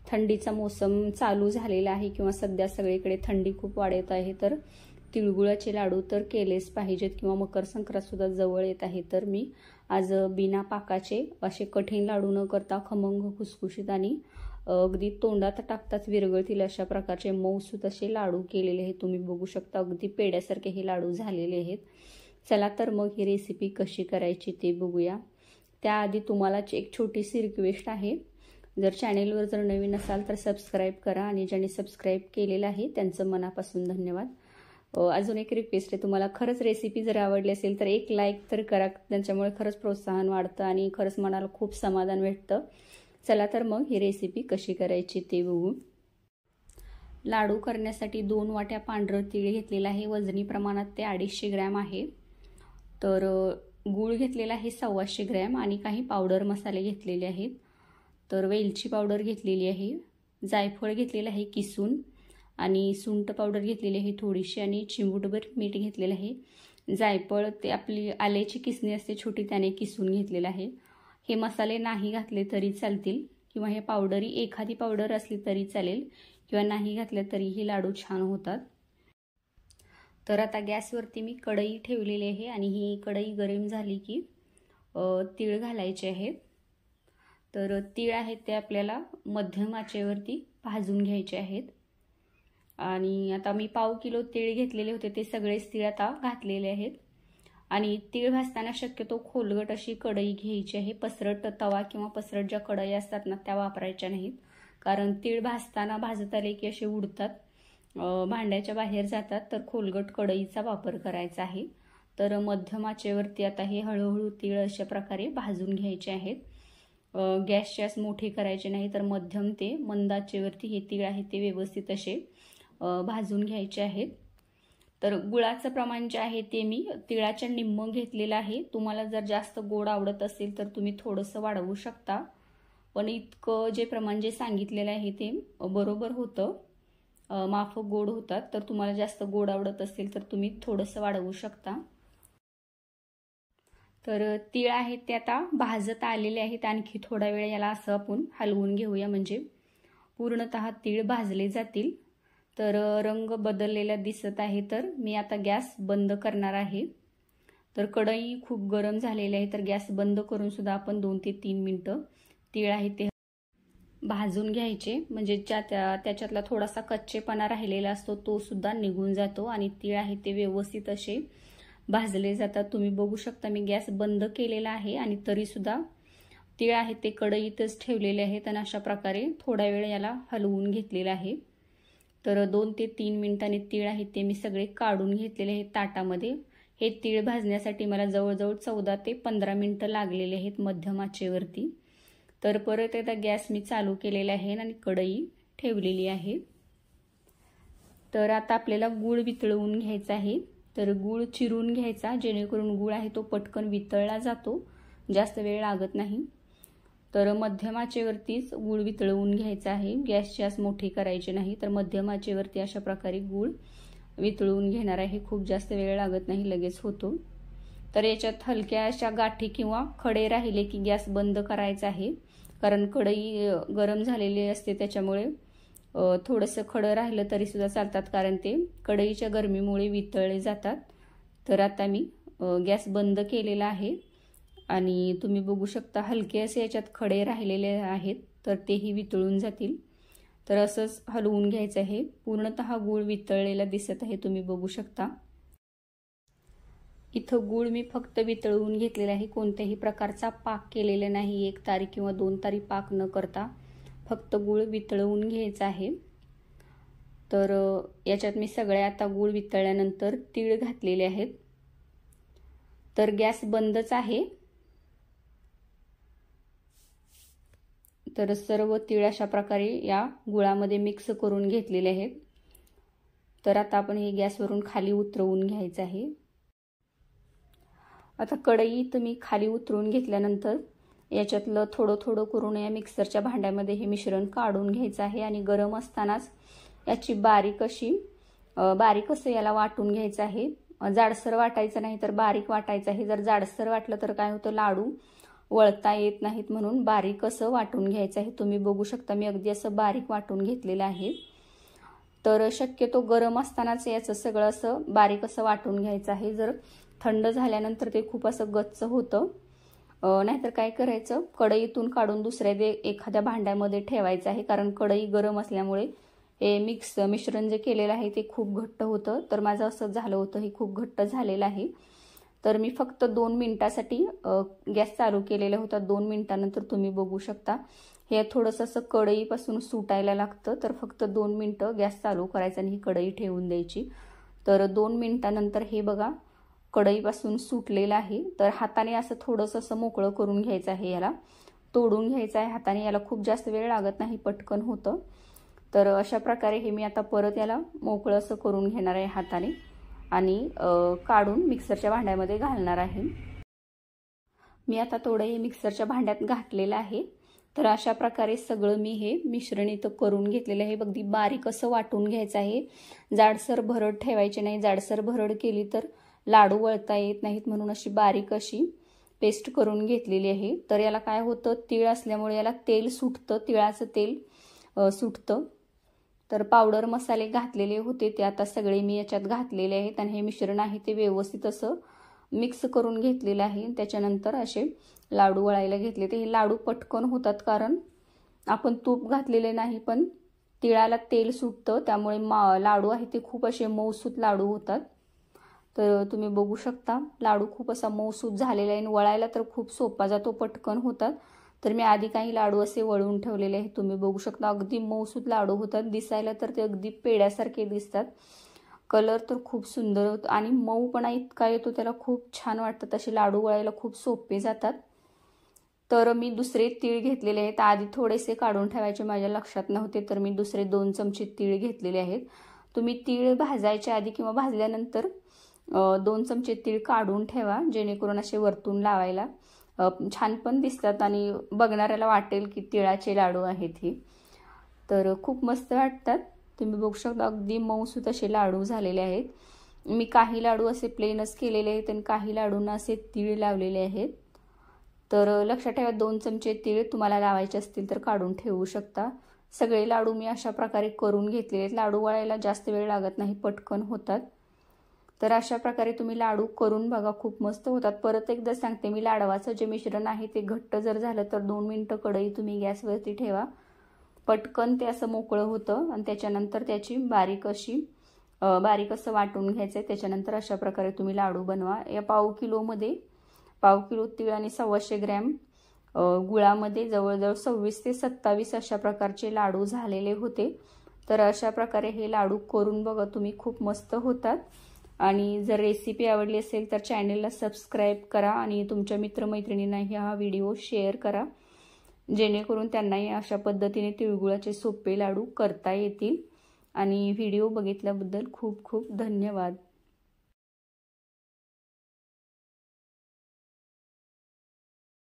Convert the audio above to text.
थंडीचा मोसम चालू झालेला आहे किंवा सध्या सगळीकडे थंडी खूप वाढत आहे, तर तिळगुळाचे लाडू तर केलेच पाहिजेत किंवा मकर संक्रांत सुद्धा जवळ येत आहे। तर मी आज बिना पाकाचे असे कठीण लाडू न करता खमंग खुसखुशीत आणि अगदी तोंडात टाकताच विरघळतील अशा प्रकारचे मऊसूत असे लाडू केलेले आहेत। तुम्ही बघू शकता अगदी पेड्यासारखे हे लाडू झालेले आहेत। चला तर मग ही रेसिपी कशी करायची ते बघूया। त्याआधी तुम्हाला एक छोटीशी रिक्वेस्ट आहे, जर चॅनेलवर जर नवीन असाल तर सबस्क्राईब करा आणि ज्यांनी सबस्क्राईब केलेलं आहे त्यांचं मनापासून धन्यवाद। अजून एक रिक्वेस्ट आहे, तुम्हाला खरंच रेसिपी जर आवडली असेल तर एक लाईक तर करा, त्यांच्यामुळे खरंच प्रोत्साहन वाढतं आणि खरंच मनाला खूप समाधान भेटतं। चला तर मग ही रेसिपी कशी करायची ते बघू। लाडू करण्यासाठी 2 वाट्या पांढरं तीळ घेतलेलं आहे, वजनी प्रमाणात ते 250 ग्रॅम आहे। तर गूळ घेतलेला आहे 125 ग्रॅम आणि काही पावडर मसाले घेतलेले आहेत। तर वेलची पावडर घेतलेली आहे, जायफळ घेतलेलं आहे किसून आणि सुंठ पावडर घेतलेली आहे थोडीशी आणि चिमूटभर मीठ घेतलेलं आहे। जायफळ ते आपली आल्याची किसणी असते छोटी, त्याने किसून घेतलेलं आहे। हे मसाले नाही घातले तरी चालतील किंवा हे पावडरी एखादी पावडर असली तरी चालेल किंवा नाही घातले तरीही लाडू छान होतात। तर आता गॅसवरती मी कढई ठेवलेली आहे आणि ही कढई गरम झाली की तीळ घालायचे आहेत। तर तीळ आहेत ते आपल्याला मध्यम आचेवरती भाजून घ्यायचे आहेत आणि आता मी पाव किलो तीळ घेतलेले होते, ते सगळेच तीळ आता घातलेले आहेत। आणि तीळ भाजताना शक्यतो खोलगट अशी कढई घ्यायची आहे, पसरट तवा किंवा पसरट ज्या कढई असतात ना त्या वापरायच्या नाहीत, कारण तीळ भाजताना भाजत आले की असे उडतात, भांड्याच्या बाहेर जातात, तर खोलगट कढईचा वापर करायचा आहे। तर मध्यम आचेवरती आता हे हळूहळू तीळ अशा प्रकारे भाजून घ्यायचे आहेत। गॅसची आच मोठी करायची नाही, तर मध्यम ते मंद आचेवरती हे तीळ आहे ते व्यवस्थित असे भाजून घ्यायचे आहेत। तर गुळाचं प्रमाण जे आहे ते मी तिळाच्या निम्म घेतलेलं आहे। तुम्हाला जर जास्त गोड आवडत असेल तर तुम्ही थोडंसं वाढवू शकता, पण इतकं जे प्रमाण जे सांगितलेलं आहे ते बरोबर होतं, माफक गोड होतात। तर तुम्हाला जास्त गोड आवडत असेल तर तुम्ही थोडंसं वाढवू शकता। तर तीळ आहेत ते आता भाजत आलेले आहेत, आणखी थोडा वेळ याला असं आपण हलवून घेऊया म्हणजे पूर्णतः तीळ भाजले जातील। तर रंग बदललेला दिसत आहे, तर मी आता गॅस बंद करणार आहे। तर कढई खूप गरम झालेली आहे, तर गॅस बंद करून सुद्धा आपण 2 ते 3 मिनिटं तीळ आहे ते भाजून घ्यायचे, म्हणजे त्याच्यातला थोडासा कच्चेपणा राहिलेला असतो तो सुद्धा निघून जातो आणि तीळ आहे ते व्यवस्थित असे भाजले जातात। तुम्ही बघू शकता मी गॅस बंद केलेला आहे आणि तरी सुद्धा तीळ आहे ते कढईतच ठेवलेले आहेत आणि अशा प्रकारे थोडा वेळ याला हलवून घेतलेला आहे। तर 2 ते 3 मिनिटांनी तीळ आहे ते मी सगळे काढून घेतलेले आहेत ताटामध्ये। हे तीळ भाजण्यासाठी मला जवळजवळ 14 ते 15 मिनिटं लागलेले आहेत मध्यम आचेवरती। तर परत एकदा गॅस मी चालू केलेला आहे आणि कढई ठेवलेली आहे। तर आता आपल्याला गूळ वितळवून घ्यायचा आहे। तर गूळ चिरून घ्यायचा, जेणेकरून गूळ आहे तो पटकन वितळला जातो, जास्त वेळ लागत नाही। तर मध्यम आचेवरतीच गूळ वितळवून घ्यायचा आहे, गॅसची आच मोठी करायची नाही। तर मध्यम आचेवरती अशा प्रकारे गूळ वितळवून घेणार आहे, खूप जास्त वेळ लागत नाही, लगेच होतो। तर याच्यात हलक्या अशा गाठी किंवा खडे राहिले की गॅस बंद करायचा आहे, कारण कढई गरम झालेली असते त्याच्यामुळे थोडंसं खडं राहिलं तरी सुद्धा चालतात, कारण ते कढईच्या गरमीमुळे वितळले जातात। तर आता मी गॅस बंद केलेला आहे आणि तुम्ही बघू शकता हलके असे याच्यात खडे राहिलेले आहेत, तर तेही वितळून जातील। तर असंच हलवून घ्यायचं आहे, पूर्णतः गूळ वितळलेला दिसत आहे, तुम्ही बघू शकता। इथं गूळ मी फक्त वितळवून घेतलेला आहे, कोणत्याही प्रकारचा पाक केलेला नाही, 1 तारी किंवा 2 तारी पाक न करता फक्त गूळ वितळवून घ्यायचा आहे। तर याच्यात मी सगळे आता गूळ वितळल्यानंतर तीळ घातलेले आहेत। तर गॅस बंदच आहे। तर सर्व तीळ अशा प्रकारे या गुळामध्ये मिक्स करून घेतलेले आहेत। तर आता आपण हे गॅसवरून खाली उतरवून घ्यायचं आहे। आता कढई तुम्ही खाली उतरवून घेतल्यानंतर याच्यातलं थोडं थोडं करून या मिक्सरच्या भांड्यामध्ये हे मिश्रण काढून घ्यायचं आहे आणि गरम असतानाच याची बारीक असं याला वाटून घ्यायचं आहे। जाडसर वाटायचं नाही, तर बारीक वाटायचं आहे। जर जाडसर वाटलं तर काय होतं, लाडू वळता येत नाहीत म्हणून बारीक असं वाटून घ्यायचं आहे। तुम्ही बघू शकता मी अगदी असं बारीक वाटून घेतलेलं आहे। तर शक्यतो गरम असतानाच याचं सगळं असं बारीक असं वाटून घ्यायचं आहे। जर थंड झाल्यानंतर ते खूप असं गच्च होतं। नाहीतर काय करायचं, कढईतून काढून दुसऱ्या एखाद्या भांड्यामध्ये ठेवायचं आहे, कारण कढई गरम असल्यामुळे हे मिश्रण जे केलेलं आहे ते खूप घट्ट होतं। तर माझं असं झालं होतं, हे खूप घट्ट झालेलं आहे। तर मी फक्त 2 मिनिटासाठी गॅस चालू केलेला होता। 2 मिनिटानंतर तुम्ही बघू शकता हे थोडंसं असं कढईपासून सुटायला लागतं। तर फक्त 2 मिनिटं गॅस चालू करायचा आणि ही कढई ठेवून द्यायची। तर 2 मिनिटानंतर हे बघा कढईपासून सुटलेलं आहे। तर हाताने असं थोडंसं असं मोकळं करून घ्यायचं आहे, याला तोडून घ्यायचं आहे हाताने। याला खूप जास्त वेळ लागत नाही, पटकन होतं। तर अशा प्रकारे हे मी आता परत याला मोकळं असं करून घेणार आहे हाताने आणि काढून मिक्सरच्या भांड्यामध्ये घालणार आहे। मी आता थोडं हे मिक्सरच्या भांड्यात घातलेलं आहे। तर अशा प्रकारे सगळं मी हे मिश्रण इथं करून घेतलेलं आहे। अगदी बारीक असं वाटून घ्यायचं आहे, जाडसर भरड ठेवायची नाही। जाडसर भरड केली तर लाडू वळता येत नाहीत, म्हणून अशी बारीक अशी पेस्ट करून घेतलेली आहे। तर याला काय होतं, तीळ असल्यामुळे याला तेल सुटतं, तिळाचं तेल सुटतं। तर पावडर मसाले घातलेले होते ते आता सगळे मी याच्यात घातलेले आहेत आणि हे मिश्रण आहे ते व्यवस्थित असं मिक्स करून घेतलेलं आहे। त्याच्यानंतर असे लाडू वळायला घेतले। ते हे लाडू पटकन होतात, कारण आपण तूप घातलेले नाही, पण तिळाला तेल सुटतं, त्यामुळे लाडू आहे ते खूप असे मऊसूत लाडू होतात। तर तुम्ही बघू शकता लाडू खूप असा मऊसूत झालेला आहे आणि वळायला तर खूप सोपा जातो, पटकन होतात। तर मी आधी काही लाडू असे वळून ठेवलेले आहेत, तुम्ही बघू शकता अगदी मऊसूत लाडू होतात। दिसायला तर ते अगदी पेड्यासारखे दिसतात, कलर तर खूप सुंदर होतो आणि मऊपणा इतका येतो त्याला, खूप छान वाटतात। असे लाडू वळायला खूप सोपे जातात। तर मी दुसरे तीळ घेतलेले आहेत, आधी थोडेसे काढून ठेवायचे माझ्या लक्षात नव्हते, तर मी दुसरे 2 चमचे तीळ घेतलेले आहेत। तुम्ही तीळ भाजायच्या आधी किंवा भाजल्यानंतर 2 चमचे तीळ काढून ठेवा, जेणेकरून असे वरतून लावायला छान पण दिसतात आणि बघणाऱ्याला वाटेल की तिळाचे लाडू आहेत हे। तर खूप मस्त वाटतात। तुम्ही बघू शकता अगदी मऊसूत असे लाडू झालेले आहेत। मी काही लाडू असे प्लेनच केलेले आहेत आणि काही लाडूंना असे तीळ लावलेले आहेत। तर लक्षात ठेवा 2 चमचे तीळ तुम्हाला लावायचे असतील तर काढून ठेवू शकता। सगळे लाडू मी अशा प्रकारे करून घेतलेले आहेत। लाडू वळायला जास्त वेळ लागत नाही, पटकन होतात। तर अशा प्रकारे तुम्ही लाडू करून बघा, खूप मस्त होतात। परत एकदा सांगते मी, लाडवाचं जे मिश्रण आहे ते घट्ट जर झालं तर 2 मिनिटं कढई तुम्ही गॅसवरती ठेवा, पटकन ते असं मोकळं होतं आणि त्याच्यानंतर त्याची बारीक असं वाटून घ्यायचं आहे। त्याच्यानंतर अशा प्रकारे तुम्ही लाडू बनवा। या पाव किलो तीळ आणि 125 ग्रॅम गुळामध्ये जवळजवळ 26 ते 27 अशा प्रकारचे लाडू झालेले होते। तर अशा प्रकारे हे लाडू करून बघा तुम्ही, खूप मस्त होतात। आणि जर रेसिपी आवडली असेल तर चॅनलला सबस्क्राईब करा आणि तुमच्या मित्रमैत्रिणींनाही हा व्हिडिओ शेअर करा, जेणेकरून त्यांनाही अशा पद्धतीने तिळगुळाचे सोपे लाडू करता येतील। आणि व्हिडिओ बघितल्याबद्दल खूप खूप धन्यवाद।